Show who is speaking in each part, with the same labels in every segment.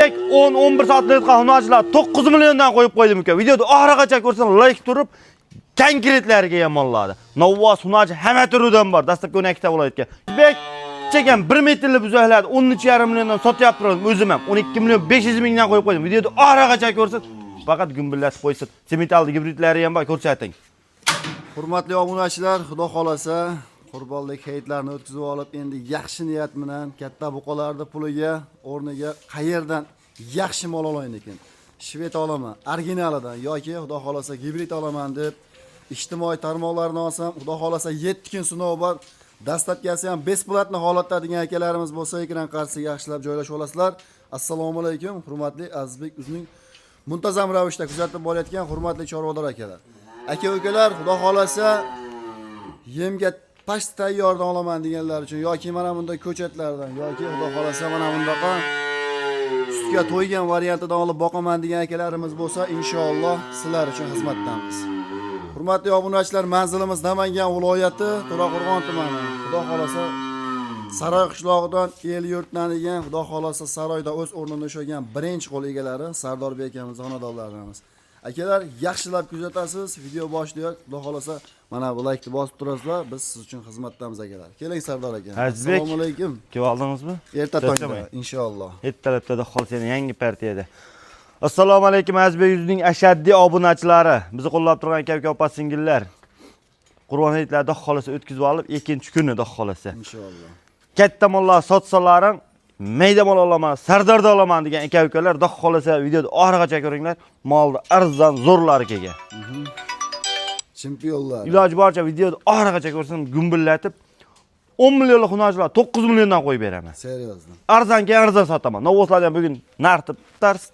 Speaker 1: 10-11 soatlik qahnochilar 9 milliondan qo'yib qo'ydim uka. Videoda oxirigacha ko'rsan, like turib, konkretlarga yamonladi. Novvos hunachi hamma turidan bor. Dastlabki 12 ta viloyatga. Bek chekan 1 metrli buzoqlarni 13,5 milliondan sotyapti o'zim ham. 12 million 500 mingdan qo'yib qo'ydim. Videoda oxirigacha ko'rsan, faqat gumbillatib qo'ysin. Semetalli gibridlari ham bor, ko'rsating.
Speaker 2: Hurmatli obunachilar, xudo xolasa qurbonlik hayitlarini o'tkazib olib, endi yaxshi niyat bilan katta buqalarni puliga o'rniga qayerdan yaxshi mol olayin ekan. Shved olaman, originalidan yoki xudo xolasa gibrid olaman deb ijtimoiy tarmoqlarni olsam, xudo xolasa 7 kun sinov bor. Dastlabkasi ham besplatni holatda degan akalarimiz bo'lsa, ekran qarshisiga yaxshilab joylashib olasizlar. Assalomu alaykum, hurmatli Azizbek Uzning muntazam ravishda kuzatib bolayotgan hurmatli chorvador akalar. Aka-ukalar, xudo xolasa yemga past tayyordan olaman deganlar uchun yoki mana bunday ko'chatlardan yoki xudo xolasa mana bundaqa sutga to'ygan variantidan olib boqaman degan akalarimiz bo'lsa, inshaalloh sizlar uchun xizmatdamiz. Hurmatli obunachilar, manzilimiz Namangan viloyati, To'raqo'rg'on tumani. Xudo xolasa Saroy qishlog'idan el yurtdan degan, xudo xolasa saroyda o'z o'rnini ushlagan birinchi qo'l egalari Sardorbek akamiz xonadonlarimiz. Akalar, yaxshilab kuzatasiz, video boshlayoq, xudo xolasa mana bu like-ni bosib turasizlar, biz siz uchun xizmatdamiz akalar. Keling Sardor aka. Assalomu alaykum.
Speaker 1: Kelib oldingizmi?
Speaker 2: Erta tongda inshaalloh.
Speaker 1: Ertalabda qolsa yangi partiyada. Assalomu alaykum Azizbek Yuzning ashaddiy obunachilari. Bizni qo'llab turgan aka opa-singillar. Qurbon hayitlarida xolasa o'tkazib olib, ikkinchi kuni da xolasa.
Speaker 2: Inshaalloh.
Speaker 1: Katta mollar sotsalaring, mayda mol olaman, Sardarda olaman degan aka-ukalar da xolasa videoda oxirigacha ko'ringlar. Molni arzon zo'rlari kelgan.
Speaker 2: Chempionlar.
Speaker 1: Iloji boricha videoda oxirigacha ko'rsin, gumbillatib 10 millionlik xunochilar 9 milliondan qo'yib beraman.
Speaker 2: Seriozdan.
Speaker 1: Arzonga arzon sotaman. Novoslarni ham bugun nartib tars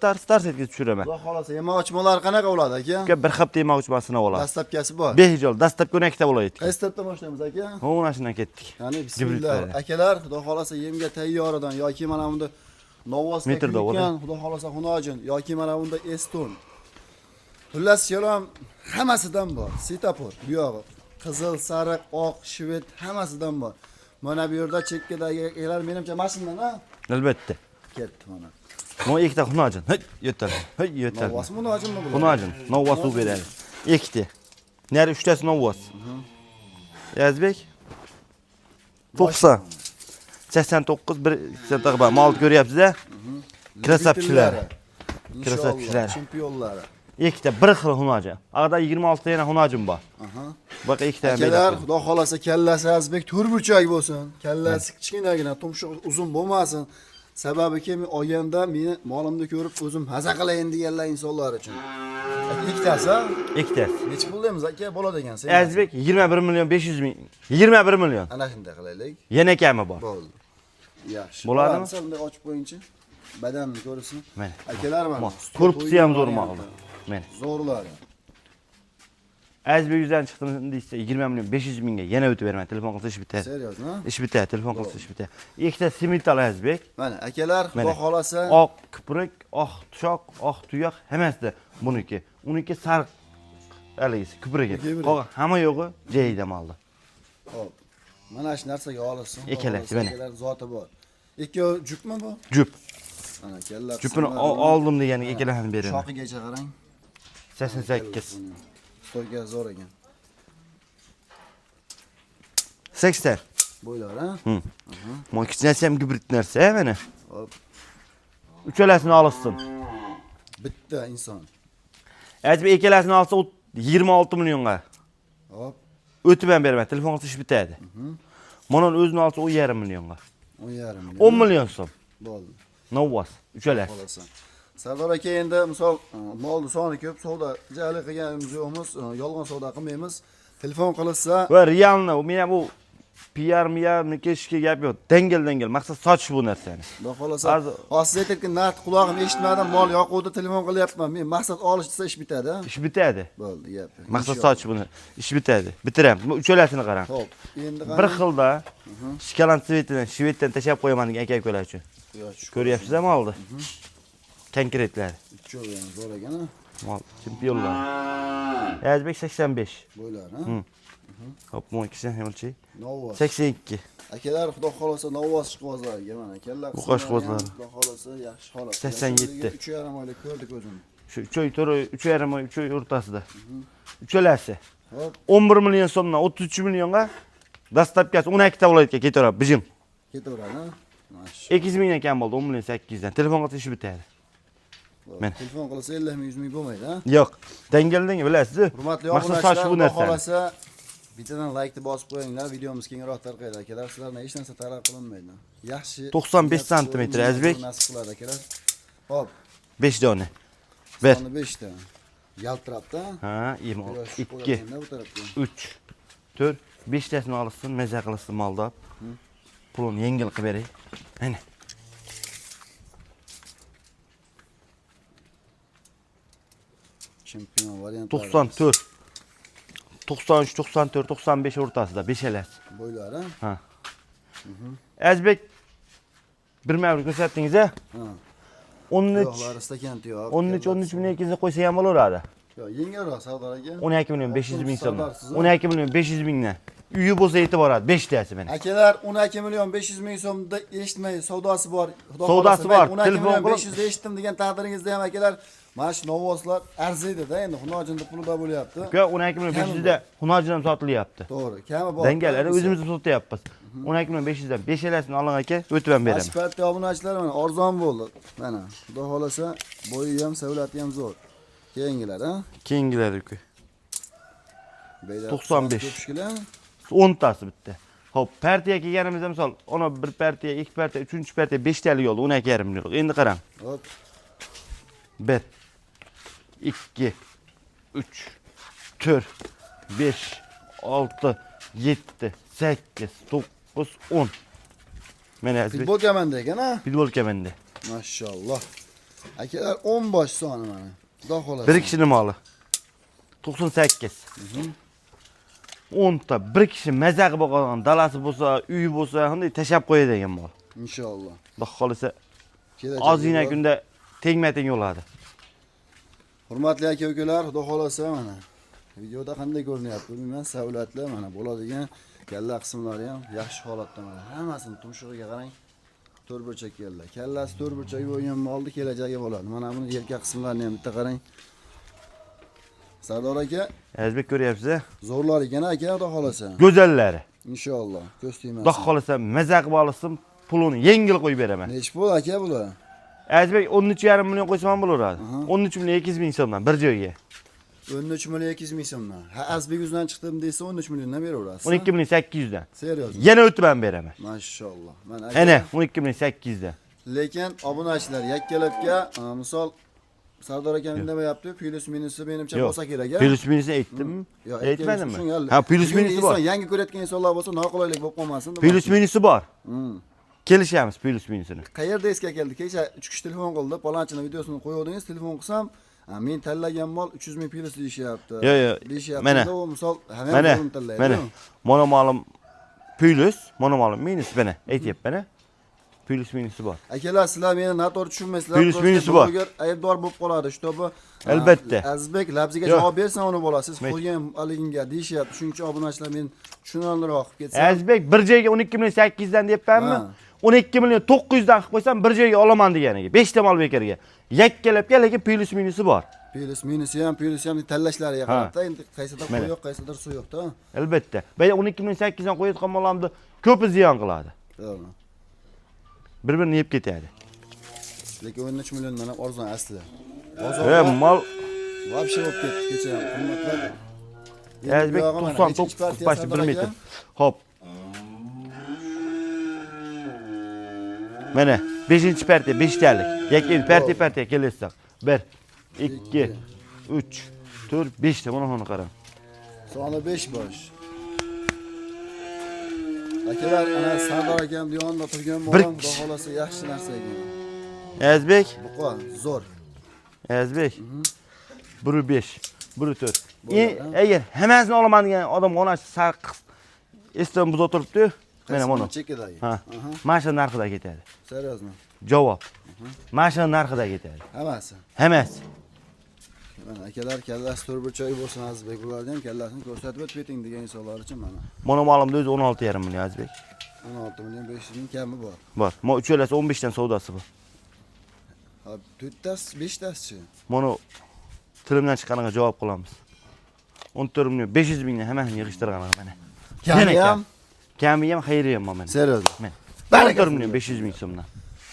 Speaker 1: etkizib tushiraman.
Speaker 2: Xudo xolasa yemoqchimalar qanaqa bo'ladi aka?
Speaker 1: Bir hafta yemoqchimasini oladi.
Speaker 2: Dastlabkasi bor.
Speaker 1: Behijol, dastlabki 12 ta bo'laydi.
Speaker 2: Qaysi tarafdan boshlaymiz aka?
Speaker 1: Mana shundan ketdik.
Speaker 2: Ya'ni bismillah. Akalar, xudo xolasa yemga tayyoridan yoki mana bunda novvosga kuygan, xudo xolasa xunojin yoki mana bunda eston. Xullas selam hammasidan bor. Sitapor, bu yog'i. Qizil, sariq, oq, shved hammasidan bor. Mana bu yerda chekkadagi akalar menimcha mashindan, ha?
Speaker 1: Albatta.
Speaker 2: Ketdi mana.
Speaker 1: Mana ikkita xunojin. Hey, yetal. Hey, yetal.
Speaker 2: Novvos xunojinmi bu?
Speaker 1: Xunojin, novvos u beradi. Ikkita. Nari 3 tasi novvos. Yazbek 90. 89 bir taqba mol ko'ryapsiz-a? Krasavchilar. Krasavchilar.
Speaker 2: Chempionlar.
Speaker 1: Ikkita bir xil xunojin. Ag'da 26 ta yana xunojin bor. Baqa ikkita ham.
Speaker 2: Akalar, xudo xolasa kallasi Azizbek turburchak bo'lsin. Kallasi kichkinagina, tumshuq uzun bo'lmasin. Sababi kim olganda meni molimni ko'rib o'zim maza qilayin deganlar insonlar uchun. Ikkitasi, ha?
Speaker 1: Ikkitasi.
Speaker 2: Necha pul deymiz aka? Bo'ladi ekan sen.
Speaker 1: Azizbek 21 million 500 ming. 21 million.
Speaker 2: Ana shunday qilaylik.
Speaker 1: Yana kami bor.
Speaker 2: Bo'ldi. Yaxshi.
Speaker 1: Bo'ladimi?
Speaker 2: Bunday ochib qo'yingchi. Badanni ko'rsin.
Speaker 1: Mana.
Speaker 2: Akalar mana.
Speaker 1: Korpusi ham zo'r mol. Mana.
Speaker 2: Zo'rlar.
Speaker 1: Azizbek yuzdan chiqdim deysa 20 million 500 mingga yana o'tib beraman. Telefon qilsa ish bitadi.
Speaker 2: Seriozmi?
Speaker 1: Ish bitadi, telefon qilsa ish bitadi. Ikkita semetal Azizbek.
Speaker 2: Mana akalar, xudo xolasa
Speaker 1: oq kiprik, oq tushoq, oq tuyoq hammasida buniki. Uniki sariq haligi kiprigi. Qolgan hamma yo'g'i joyida moldi.
Speaker 2: Xo'p. Mana shu narsaga olsin.
Speaker 1: Ikkalasi mana.
Speaker 2: Akalar zoti bor. Ikkovi jupmi bu?
Speaker 1: Jup.
Speaker 2: Ana kellar.
Speaker 1: Jupini oldim deganiga ikkalasini beraman.
Speaker 2: Shoqigacha qarang.
Speaker 1: 88.
Speaker 2: Stoyga zo'r ekan.
Speaker 1: 80.
Speaker 2: Bo'ylar, ha?
Speaker 1: Mo kichkinasi ham gibrid narsa, mana.
Speaker 2: Hop.
Speaker 1: Uchalasini olsin.
Speaker 2: Bitta inson.
Speaker 1: Azizbek ikkalasini olsa 26 millionga.
Speaker 2: Hop.
Speaker 1: O'tib ham beraman. Telefon qilsa ish bitadi. Mana o'zini olsa 10,5 millionga.
Speaker 2: 10,5 million.
Speaker 1: 10 million so'm.
Speaker 2: Bo'ldi.
Speaker 1: Novvos, uchalasi.
Speaker 2: Xolasan. Sardor aka endi misol molni soni ko'p, savdo jali qilganimiz yo'qmiz, yolg'on savdo qilmaymiz. Telefon qilsa
Speaker 1: Va realni, men ham bu PR keshga gap yo'q. Dengel, maqsad sochish bu narsani.
Speaker 2: Xudo xolasa, hozir aytayotgan nart qulog'im eshitmadim, mol yoquvdi, telefon qilyapman. Men maqsad olish desa ish bitadi, ha?
Speaker 1: Ish bitadi.
Speaker 2: Bo'ldi, gap.
Speaker 1: Maqsad sochish buni. Ish bitadi. Bitiraman. Bu uchalasini qarang.
Speaker 2: Xo'p, endi
Speaker 1: bir xilda shikalan svetidan, shveddan tashab qo'yaman degan aka-ukalar uchun. Ko'ryapsizmi oldi? Konkretlar.
Speaker 2: Ikkovi ham zo'r ekan, ha?
Speaker 1: Mol chempionlar. Azizbek 85.
Speaker 2: Bo'ylar, ha?
Speaker 1: Hop, 12 o'lchay.
Speaker 2: Novvos.
Speaker 1: 82.
Speaker 2: Akalar, xudo xolasa Novvos ishqibozlariga mana kalla
Speaker 1: Bu qo'shqibozlar.
Speaker 2: Xudo xolasa yaxshi holat.
Speaker 1: 87.
Speaker 2: 3,5 oylik ko'rdik o'zim.
Speaker 1: Shu 3 oy, 4 oy, 3,5 oy, 3 oy o'rtasida. Uchalasi.
Speaker 2: Hop,
Speaker 1: 11 million so'mdan 33 millionga dastlabkasi 12 ta viloyatga ketaveradi, bijim.
Speaker 2: ketaveradi, ha? Mash.
Speaker 1: 200 mingdan kam bo'ldi, 10 million 800 dan. Telefon qilsa ishi bitadi. Men.
Speaker 2: Telefon qilsa 50 ming, 100 ming bo'lmaydi, ha?
Speaker 1: Yo'q. Dangaldan bilasiz.
Speaker 2: Hurmatli
Speaker 1: Maqsad soch bu
Speaker 2: obunachilar, xudo
Speaker 1: narsa.
Speaker 2: xolasa bittadan like bosib qo'yinglar, videomiz kengroq tarqaydi akalar. Sizlarga hech narsa talab qilinmaydi. Yaxshi
Speaker 1: 95 santimetr, Azbek.
Speaker 2: nasib qiladi akalar. Hop,
Speaker 1: 5 dona. Ber.
Speaker 2: soni 5 ta. Yaltirabdi.
Speaker 1: Ha, 2,
Speaker 2: Bu
Speaker 1: 3, 4, 5 tasini olsin, maza qilsin molda. Pulni yengil qilib beray. Mana.
Speaker 2: Chempion variant.
Speaker 1: 94. 93, 94, 95 o'rtasida 5
Speaker 2: Bo'ylari.
Speaker 1: Ha. Azbek bir mavri ko'rsatdingiz a?
Speaker 2: Ha.
Speaker 1: 13,
Speaker 2: Yo'qlari stakanti yo'q.
Speaker 1: 13 million 200 qo'ysa ham bo'laveradi.
Speaker 2: Yo'q, yengilroq savdo aka.
Speaker 1: 12 million 500 ming so'm. 12 million 500 mingdan. Uyi bo'lsa yetib boradi 5 tasi mana.
Speaker 2: Akalar 12 million 500 ming so'mda eshitmay savdosi bor. Xudo
Speaker 1: Savdosi
Speaker 2: xolasa,
Speaker 1: bor.
Speaker 2: 12
Speaker 1: Telefon
Speaker 2: million
Speaker 1: qilib-
Speaker 2: 500 da eshitdim degan taqdiringizda ham akalar, mana shu Novvoslar arziydi-da, endi xunojinda pulida bo'lyapti.
Speaker 1: Uka 12 million 500 da xunojin ham sotilyapti.
Speaker 2: To'g'ri, kami bor.
Speaker 1: Dangalari o'zimiz sotyapmiz. 12 million 500 dan 5 elasini oling aka, o'tib ham beraman.
Speaker 2: Asfaltda obunachilar mana arzon bo'ldi. Mana, xudo xolasa, bo'yi ham, savlati ham zo'r. Keyingilar, ha?
Speaker 1: Keyingilari uka.
Speaker 2: Beylar,
Speaker 1: 95.
Speaker 2: ko'pishkilar.
Speaker 1: 10 tasi bitta. Xo'p, partiya kelganimizda misol, ona bir partiya, ikki partiya, uchinchi partiya 5 talik yo'ldi, 12,5 million. Endi qarang.
Speaker 2: Hop,
Speaker 1: 1 2 3 4 5 6 7 8 9 10. Mana Azbek
Speaker 2: futbol komanda ekan, ha?
Speaker 1: futbol kamanda.
Speaker 2: Mashalloh. Akalar 10 bosh soni mana. Xudo xolasa.
Speaker 1: Bir kishini moli. 98. 10 ta bir kishi maza qilib qolgan dalasi bo'lsa, uyi bo'lsa, qanday tashab qo'yadigan mol.
Speaker 2: Inshaalloh.
Speaker 1: Xudo xolasa
Speaker 2: Kelajak
Speaker 1: ozgina
Speaker 2: bor.
Speaker 1: kunda tengma-teng bo'ladi.
Speaker 2: Hurmatli aka-ukalar, xudo xolasa mana. Videoda qanday ko'rinyapti bilmayman, savlatli mana bo'ladigan kalla qismlari ham yaxshi holatda mana. Hammasini tumshug'iga qarang. To'rtburchak kalla. Kallasi to'rtburchak bo'lgan molni kelajagi bo'ladi. Mana buni yelka qismlarini ham bitta qarang. Sardor aka,
Speaker 1: Azbek ko'ryapsiz-a?
Speaker 2: zo'rlar ekan aka, xudo xolasa.
Speaker 1: Go'zallari.
Speaker 2: Inshaalloh, ko'z
Speaker 1: Xudo
Speaker 2: tegmasin.
Speaker 1: xolasa maza qilib olsin, pulini yengil qo'yib beraman.
Speaker 2: Nech pul aka bular?
Speaker 1: Azbek 13,5 million qo'ysam ham bo'laveradi. 13 million 200 ming so'mdan bir joyga.
Speaker 2: 13 million 200 ming so'mdan. Ha, Azbek yuzdan chiqdim desa 13 milliondan beraverasiz.
Speaker 1: 12 million 800 dan.
Speaker 2: Serios.
Speaker 1: Yana o'tib ham beraman.
Speaker 2: Mashalloh. Mana
Speaker 1: Ana 12 million 800 dan.
Speaker 2: Lekin obunachilar yakkalabga misol Sardor akam indamayapti, plus minusi menimcha
Speaker 1: Yo'q.
Speaker 2: bo'lsa kerak a.
Speaker 1: Plus minusni aytdimmi?
Speaker 2: Yo'q,
Speaker 1: Aytmadimmi?
Speaker 2: aytmadimmi?
Speaker 1: Ha, plus minusi bor.
Speaker 2: Yangi ko'rayotgan insonlar bo'lsa noqulaylik bo'lib qolmasin deb.
Speaker 1: Plus minusi bor.
Speaker 2: Hmm.
Speaker 1: Kelishamiz plus minusini.
Speaker 2: Qayerda esga keldi? Kecha 3 kishi telefon qildi, palonchini videosini qo'yordingiz, telefon qilsam, men tanlagan mol 300 ming plus deyishyapti.
Speaker 1: Yo'q.
Speaker 2: Deyishyapti.
Speaker 1: Mana.
Speaker 2: Endi u misol hamma
Speaker 1: Mana.
Speaker 2: yo'lini tanlaydi.
Speaker 1: Mana. Mana malim plus, mana malim minus mana. Aytyapman a. Plus minusi bor.
Speaker 2: Akalar, sizlar meni noto'g'ri tushunmaysizlar.
Speaker 1: Plus minusi bor.
Speaker 2: Aybdor bo'lib qoladi. Shu to'bi
Speaker 1: Albatta.
Speaker 2: Azbek labziga
Speaker 1: Yo'q.
Speaker 2: javob bersan uni bo'lasiz. Qo'ygan aligingga deyishyapti. Shuning uchun obunachilar men tushunarliroq qilib ketsam.
Speaker 1: Azbek bir joyga 12 million 800 dan deyapmanmi?
Speaker 2: Ha.
Speaker 1: 12 million 900 dan qilib qo'ysam bir joyga olaman deganiga. 5 ta mol bekarga. Yakkalab lekin plus minusi bor.
Speaker 2: Plus minusi ham tanlashlariga qarab-da, endi qaysida
Speaker 1: Mana.
Speaker 2: qo'y yo'q, qaysidir suv yo'q-da.
Speaker 1: Albatta. Bayda 12 million 800 dan qo'yayotgan molamni ko'pi ziyon qiladi.
Speaker 2: To'g'ri.
Speaker 1: Bir-birini yeb ketadi.
Speaker 2: Lekin 13 milliondan ham arzon asli.
Speaker 1: Mol
Speaker 2: Vobshe bo'lib ketdi kecha ham qimmatlar.
Speaker 1: Azbek 99 başı 1 metr. Hop. Mana 5-partiya 5 talik. Yakın partiya kelasiz. 1 2 3 4 5 ta mana qarang.
Speaker 2: Soni 5 bosh. Akalar, ana Sardor akam yonida turgan molam, xudo xolasa yaxshi narsa ekan.
Speaker 1: Azbek,
Speaker 2: Buqa, zo'r.
Speaker 1: Azbek. 1.5, 1.4.
Speaker 2: Bo'ladi,
Speaker 1: Agar hammasini olaman degan odam onasi sarqis esdan buz o'tiribdi. Mana mana.
Speaker 2: Chekidagi.
Speaker 1: Ha. Mashina narxida ketadi.
Speaker 2: Seriozmi?
Speaker 1: Javob. Mashina narxida ketadi.
Speaker 2: Hammasi.
Speaker 1: Hammasi.
Speaker 2: Mana akalar kallasi to'rtburchak bo'lsin Azizbek, bularni ham kallasini ko'rsatib o'tib degan insonlar uchun mana.
Speaker 1: Mana malimda o'zi 16,5 million Azizbek.
Speaker 2: 16 million 500 ming kami bor.
Speaker 1: Bor. Mo uchalasi 15 dan savdosi bor.
Speaker 2: Ha, 4tasi, 5tasi.
Speaker 1: Mana tilimdan chiqqaniga javob qilamiz. 14 million 500 mingdan hammasini yig'ishtirganiga mana.
Speaker 2: Kami ham,
Speaker 1: Kami ham, xayri ham mana.
Speaker 2: seriyoz.
Speaker 1: Mana. 14 million 500 ming so'mdan.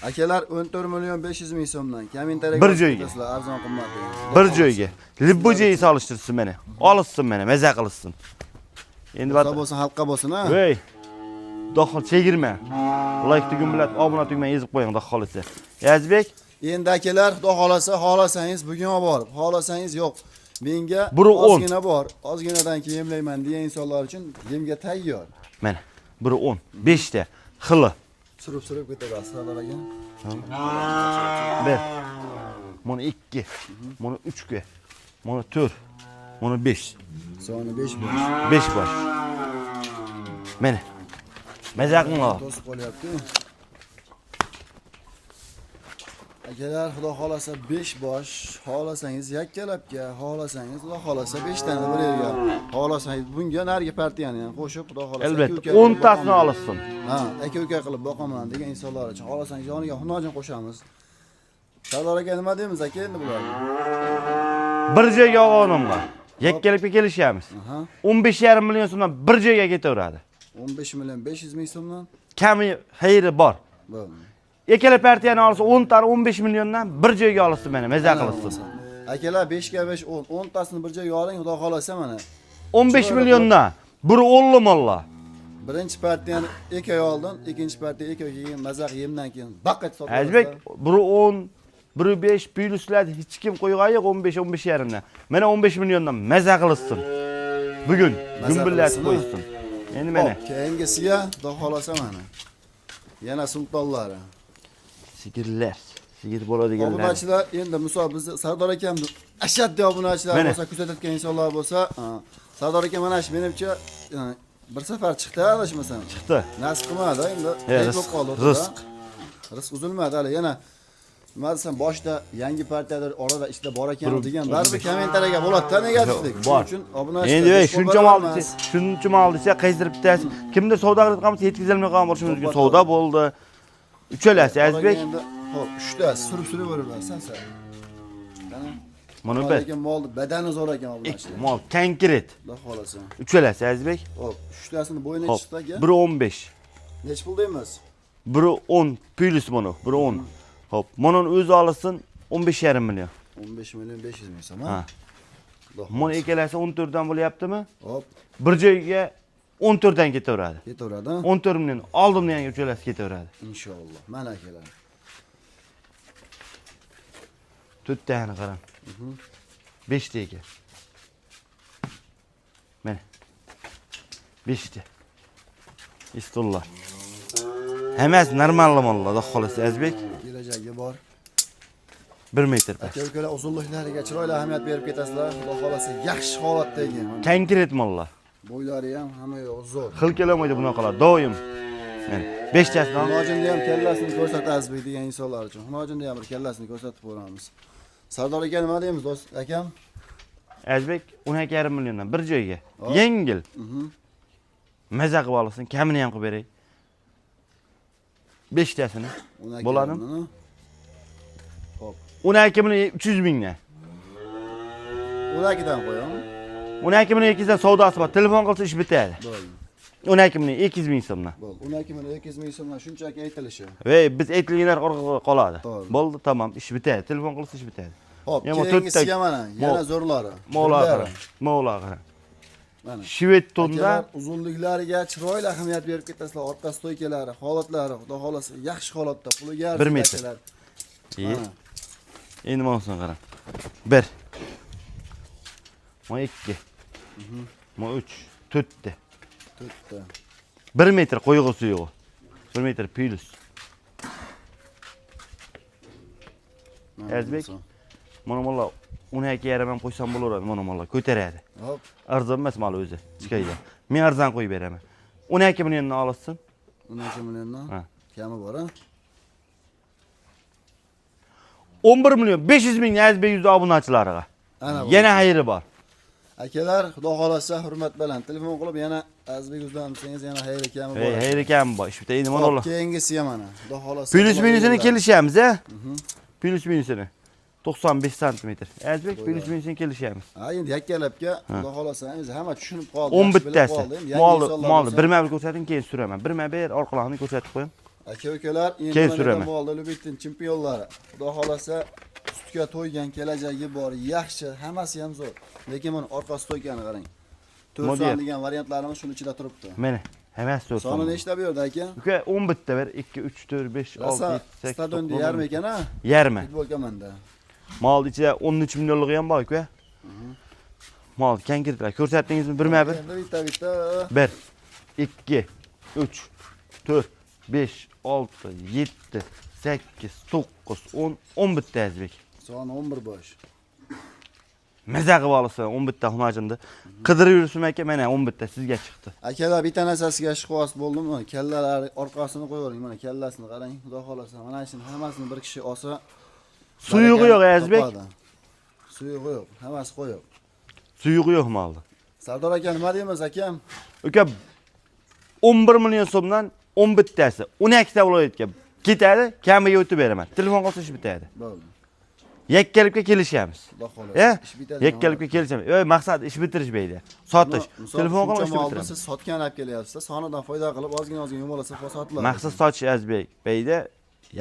Speaker 2: Akalar 14 million 500 ming so'mdan. Kommentariyaga
Speaker 1: Bir joyga.
Speaker 2: arzon qimmat.
Speaker 1: Bir joyga. Libbojeyi solishtirsin meni. Olishsin meni, maza qilsin. Endi
Speaker 2: Bo'lsa bo'lsin, xalqqa bo'lsin ha.
Speaker 1: Voy. Doxil chegirma. Like tugum bilan obuna tugmay ezib qo'ying doxolisa. Yazbek,
Speaker 2: Endi akalar, xudo xolasa, xolasangiz bugun olib borib, xolasangiz yo'q. Menga
Speaker 1: Biri 10.
Speaker 2: ozgina bor, ozginadan keyin yemlayman degan insonlar uchun yemga tayyor.
Speaker 1: mana biri 10, 5 ta xili.
Speaker 2: Surib ketaverasiz, Sardor aka.
Speaker 1: Bir. Mana 2, mana 3 ga, mana 4, mana 5.
Speaker 2: Soni 5 bosh.
Speaker 1: 5 bosh. Mana. Mazaqinglar.
Speaker 2: To'sib qolyapti. Akalar, xudo xolasa 5 bosh, xolasangiz yakkalabga, xolasangiz xudo xolasa 5 tani bir yerga, xolasangiz bunga narigi partiyani ham qo'shib xudo xolasa
Speaker 1: Albatta 10 tasini olsin.
Speaker 2: Ha, aka qilib boqaman degan insonlar uchun xolasangiz yoniga xunojin qo'shamiz. Sardor aka nima deymiz aka endi bularga?
Speaker 1: Bir joyga olganimga. Yakkalabga kelishamiz. 15,5 million so'mdan bir joyga ketaveradi.
Speaker 2: 15 million 500 ming so'mdan.
Speaker 1: Kami xayri bor.
Speaker 2: Bo'ldi.
Speaker 1: Ikkala partiyani olsa 10 tani 15 milliondan bir joyga olsin meni, maza qilsin.
Speaker 2: Akalar 5 ga 5 10, 10 tasini bir joyga oling, xudo xolasa mana.
Speaker 1: 15 milliondan biri 10 molla.
Speaker 2: Birinchi partiyani 2 oy oldin, ikkinchi partiya 2 oyga keyin mazaq yemdan keyin baqqa sotib.
Speaker 1: Azbek biri 10, biri 5 plyuslar hech kim qo'ygan yo'q 15 yarimdan. Mana 15 milliondan maza qilsin. Bugun gumbillatib qo'ysin. Endi mana
Speaker 2: keyingisiga xudo xolasa mana. Yana sultonlari.
Speaker 1: Sigirlar. Sigir bo'ladiganlar.
Speaker 2: Obunachilar endi misol biz Sardor akamni ashaddiy obunachilar bo'lsa, kuzatayotgan insonlar bo'lsa, Sardor aka mana shu menimcha bir safar chiqdi, adashmasam.
Speaker 1: Chiqdi.
Speaker 2: Nasib qilmadi endi. Bo'lib qoldi.
Speaker 1: Rizq.
Speaker 2: Rizq uzilmadi hali yana. Nima desam, boshda yangi partiyalar orada ishda bor ekan degan baribir kommentariyaga bo'ladi-da negativlik.
Speaker 1: Bor.
Speaker 2: Shuning uchun obunachilar.
Speaker 1: Endi shuncha mal desa, qaysidir bittasi kimdir savdo qilib qolsa yetkazilmay qolgan bo'lishi mumkin. Savdo bo'ldi. Uchalasi Azbek.
Speaker 2: Xo'p, 3 ta surib o'raversan sen.
Speaker 1: Mana bir.
Speaker 2: Lekin molni badani zo'r ekan obunachilar.
Speaker 1: Mol konkret.
Speaker 2: Xudo xolasa.
Speaker 1: Uchalasi Azbek.
Speaker 2: Hop, 3 tasini bo'yini chiqdi aka.
Speaker 1: Biri 15.
Speaker 2: Nech pul deymiz?
Speaker 1: Biri 10 plus mana, biri 10. Hop, monon o'zi olsin 15,5 million.
Speaker 2: 15 million 500 ming so'm,
Speaker 1: Ha. Mana ikkalasi 14 dan bo'lyaptimi?
Speaker 2: Hop,
Speaker 1: Bir joyga 14 dan ketaveradi.
Speaker 2: ketaveradi.
Speaker 1: 14 million oldimdan yangi uchalasi ketaveradi.
Speaker 2: Inshaalloh. Mana akalar.
Speaker 1: 4 tani qarang. 5 ta ekan. Mana. 5 ta. Istullar. Hammasi normal mollar, xolos Azbek.
Speaker 2: Kelajagi bor.
Speaker 1: 1 metr past.
Speaker 2: Aka-ukalar uzunliklariga chiroyli ahamiyat berib ketasizlar. Xudo xolasa yaxshi holatdagi.
Speaker 1: Konkret mollar.
Speaker 2: Bo'ylari ham hamma yo'q zo'r.
Speaker 1: Xil kelolmaydi bunaqalar, doim. Mana 5 tasini
Speaker 2: Hunojinda ham kallasini ko'rsatasiz degan insonlar uchun. Hunojinda ham bir kallasini ko'rsatib qo'yamiz. Sardor aka nima deymiz do'st akam?
Speaker 1: Azbek 12,5 milliondan bir joyga. Yengil. Maza qilib olsin, kamini ham qilib beray. 5 tasini. Bo'ladimi?
Speaker 2: Hop.
Speaker 1: 12 million 300 mingdan.
Speaker 2: 12 dan qo'yamiz.
Speaker 1: 12 million 200 dan savdosi bor. Telefon qilsa ish bitadi.
Speaker 2: Bo'ldi.
Speaker 1: 12 million 200 ming so'mdan.
Speaker 2: Bo'ldi. 12 million 200 ming so'mdan shunchaki aytilishi.
Speaker 1: Voy, biz aytilganlar orqaga qoladi.
Speaker 2: To'g'ri.
Speaker 1: Bo'ldi, tamom, ish bitadi. Telefon qilsa ish bitadi.
Speaker 2: Hop,
Speaker 1: Yana
Speaker 2: keyingisiga mana, yana zo'rlari.
Speaker 1: Mo'laqara.
Speaker 2: Mana.
Speaker 1: Shved tonda
Speaker 2: uzunliklariga chiroyli ahamiyat berib ketasizlar. Orqa stoykalari, holatlari, xudo xolasa yaxshi holatda, puliga
Speaker 1: 1 metr.
Speaker 2: Mana.
Speaker 1: Endi mana qarang. 1. Mo 2. Mo 3, 4 ta.
Speaker 2: 4 ta.
Speaker 1: 1 metr qo'yg'i suyug'i. 1 metr plus. Azbek. Mana molla 12,5 ham qo'ysam bo'laveradi, mana molla ko'taradi.
Speaker 2: Hop.
Speaker 1: Arzon emas mal o'zi, chiqaydi. Men arzon qo'yib beraman. 12 milliondan olsin.
Speaker 2: 12 milliondan.
Speaker 1: Ha.
Speaker 2: Kami bor, ha?
Speaker 1: 11 million 500 ming Azbek yuzi obunachilariga.
Speaker 2: Ana bu.
Speaker 1: Yana xayri bor.
Speaker 2: Akalar, xudo xolasa hurmat bilan telefon qilib yana Azbek uzlansangiz yana xayr ekami bor.
Speaker 1: Xayri ekan bor. Ish bitta endi mana ular.
Speaker 2: Keyingisi ham ana. Xudo xolasa.
Speaker 1: Plus minusini kelishamiz, a? Plus minusini. 95 cm. Azbek plus minusini kelishamiz.
Speaker 2: Ha, endi yakkalabga xudo xolasa hamma tushunib qoldi.
Speaker 1: 10 bittasi. Molni birma bir ko'rsating, keyin suraman. Birma bir orqalarini ko'rsatib qo'ying.
Speaker 2: Aka-ukalar, endi
Speaker 1: Keyin
Speaker 2: mana
Speaker 1: suraman.
Speaker 2: bo'ldi Lubittin chempionlari. Xudo xolasa sutga to'ygan kelajagi bor, yaxshi, hammasi ham zo'r. Lekin mana orqasi to'ygani qarang. 4 son degan variantlarimiz shuni ichida turibdi.
Speaker 1: Mana hammasi 4 son.
Speaker 2: Soni nechta bu yerda aka?
Speaker 1: Uka 10 bitta ber. 2 3 4 5 6 7 8
Speaker 2: stadionda yarmi ekan a?
Speaker 1: Yarmi.
Speaker 2: Futbol komanda.
Speaker 1: Mol ichida 13 millionligi ham bor uka. Mol konkretlar ko'rsatdingizmi birma bir?
Speaker 2: Endi bitta.
Speaker 1: 1 2 3 4 5 6 7 8 9 10 10 bitta Azbek.
Speaker 2: Soni 11 bosh.
Speaker 1: Maza qilib olsa 10 bitta xunojimda. Qidirib yuribman aka, mana 10 bitta sizga chiqdi.
Speaker 2: Akalar, bitta narsasiga shikoyat bo'ldim. Kallalari orqasini qo'yavering. Mana kallasini qarang. Xudo xolasa mana shuni hammasini bir kishi olsa
Speaker 1: Suyug'i yo'q Azbek.
Speaker 2: Suyug'i yo'q. Hammasi qo'yib.
Speaker 1: Suyug'i yo'q molda.
Speaker 2: Sardor aka, nima deymiz akam?
Speaker 1: Uka 11 million so'mdan 10 bittasi 12 ta viloyatga ketadi, kamiga o'tib beraman. Telefon qilsa ish bitadi.
Speaker 2: Bo'ldi.
Speaker 1: Yakkalibga kelishamiz.
Speaker 2: Xudo xolasa.
Speaker 1: Ya?
Speaker 2: Ish bitadi.
Speaker 1: Yakkalibga kelishamiz. Maqsad ish bitirish deydi. Sotish. Telefon qilib ish bitiraman.
Speaker 2: Siz sotgan olib kelyapsiz, sonidan foyda qilib ozgina yumolasa sotiladi.
Speaker 1: Maqsad sotish Azbek beyda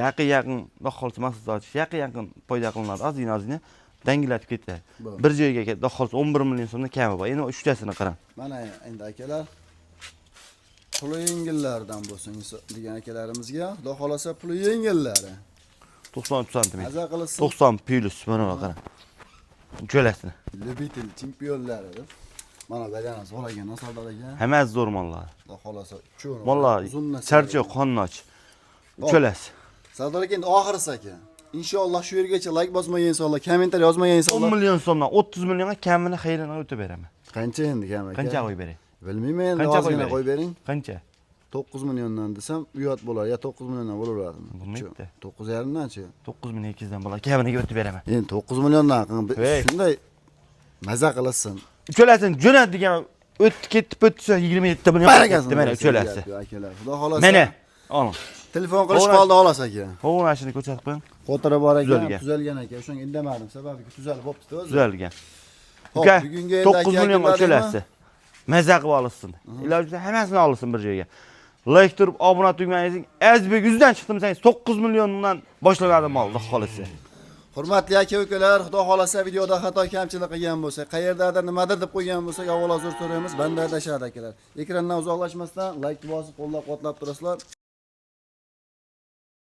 Speaker 1: yaqin xudo xolsa maqsad sotish yaqin foyda qilinadi. Ozgina dangilatib ketadi. Bir joyga xudo xolsa 11 million so'mdan kami bor. Endi uchtasini qarang.
Speaker 2: Mana endi akalar puli yengillardan bo'lsin degan akalarimizga, xudo xolasa puli yengillari.
Speaker 1: 90 cm.
Speaker 2: Maza qilsin.
Speaker 1: 90 plus mana bu qarang. Jo'lasini.
Speaker 2: Lubitel chempionlari deb. Mana bagana zo'ragan Sardor aka.
Speaker 1: Hammasi zo'r mollar.
Speaker 2: Xudo xolasa cho'ng.
Speaker 1: Mollar charcho qonnoch. Jo'las.
Speaker 2: Sardor aka, endi oxirisi aka. Inshaalloh shu yergacha like bosmagan insonlar, kommentariy yozmagan
Speaker 1: 10
Speaker 2: insonlar.
Speaker 1: million so'mdan 30 millionga kamini xayrini o'tib beraman.
Speaker 2: Qancha endi kam aka?
Speaker 1: Qancha qo'yib beray?
Speaker 2: Bilmayman endi,
Speaker 1: Qancha
Speaker 2: ozgina qo'yib bering.
Speaker 1: Qancha?
Speaker 2: 9 milliondan desam uyat bo'lar, ya 9 milliondan bo'laveradimi?
Speaker 1: Bo'lmaydi.
Speaker 2: 9,5 danchi?
Speaker 1: 9200 dan bo'lar. Kaminiga o'tib beraman.
Speaker 2: Endi 9 milliondan shunday maza qilasin.
Speaker 1: Uchalasin jo'nat degan o'tdi ketdi o'tsa 27 ta million ketdi mana uchalasi.
Speaker 2: Akalar, xudo xolasa.
Speaker 1: Mana oling.
Speaker 2: Telefon qilish qoldi xolos aka.
Speaker 1: Hovnashini ko'rsatib qo'ying.
Speaker 2: Xotira bor ekan, tuzalgan aka. O'shanga indamadim, sababi tuzalib bo'pti o'zi.
Speaker 1: Tuzalgan.
Speaker 2: Hop,
Speaker 1: Uka
Speaker 2: bugunga endi
Speaker 1: 9 million uchalasi. Maza qilib olsin. Ilojida hammasini olsin bir joyga. Like turib obuna tugmangizni Azbek 100 dan chiqdim desangiz 9 milliondan boshlanadi mol, xudo xolasa.
Speaker 2: Hurmatli aka-ukalar, xudo xolasa videoda xato kamchilik qilgan bo'lsa, qayerdadir nimadir deb qo'ygan bo'lsak, avvalo uzr so'raymiz. Banda adashadi akalar. Ekrandan uzoqlashmasdan like bosib, qo'llab-quvvatlab turasizlar.